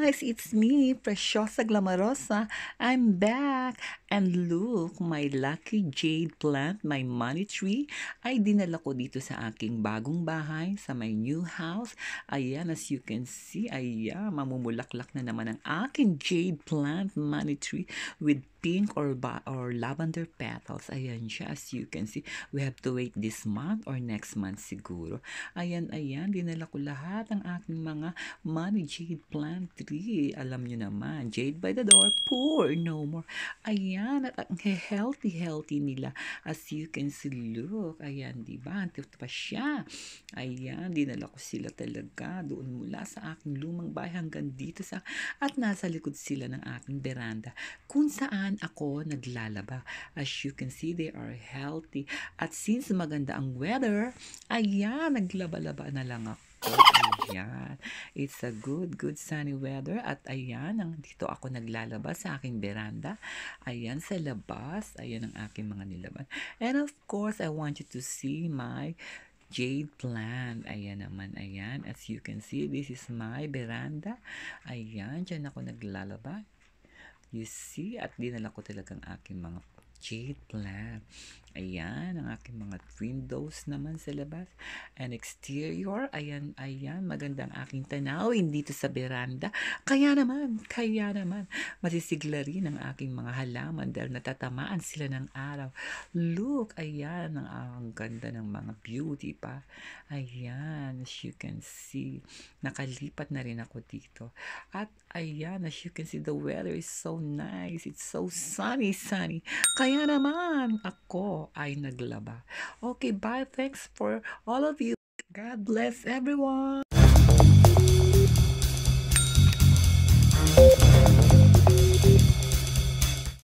guys, it's me, Preciosa Glamorosa. I'm back. And look, my lucky jade plant, my money tree, ay dinala ko dito sa aking bagong bahay, sa my new house. Ayan, as you can see, ayan, mamumulaklak na naman ang aking jade plant, money tree, with pink or lavender petals. Ayan siya, as you can see. We have to wait this month or next month siguro. Ayan, dinala ko lahat ng aking mga money jade plant tree. Alam nyo naman, jade by the door, poor no more. Ayan, at ang healthy nila. As you can see, look, ayan, diba? Ito pa siya. Ayan, dinala ko sila talaga doon mula sa aking lumang bahay hanggang dito at nasa likod sila ng aking beranda kung saan ako naglalaba. As you can see, they are healthy. At since maganda ang weather, ayan, naglaba-laba na lang ako. Ayan. It's a good sunny weather. At ayan, dito ako naglalaba sa aking beranda. Ayan, sa labas. Ayan ang aking mga nilaban. And of course, I want you to see my jade plant. Ayan naman, ayan. As you can see, this is my veranda. Ayan, dyan ako naglalaba. You see, at dinala ko talagang aking mga jade plant. Ayan, ang aking mga windows naman sa labas. And exterior, ayan, magandang aking tanawin dito sa beranda. Kaya naman, masisigla rin ang aking mga halaman dahil natatamaan sila ng araw. Look, ayan, ang ganda ng mga beauty pa. Ayan, as you can see, nakalipat na rin ako dito. At ayan, as you can see, the weather is so nice. It's so sunny. Kaya naman, ako ay naglaba. Okay, bye. Thanks for all of you. God bless everyone.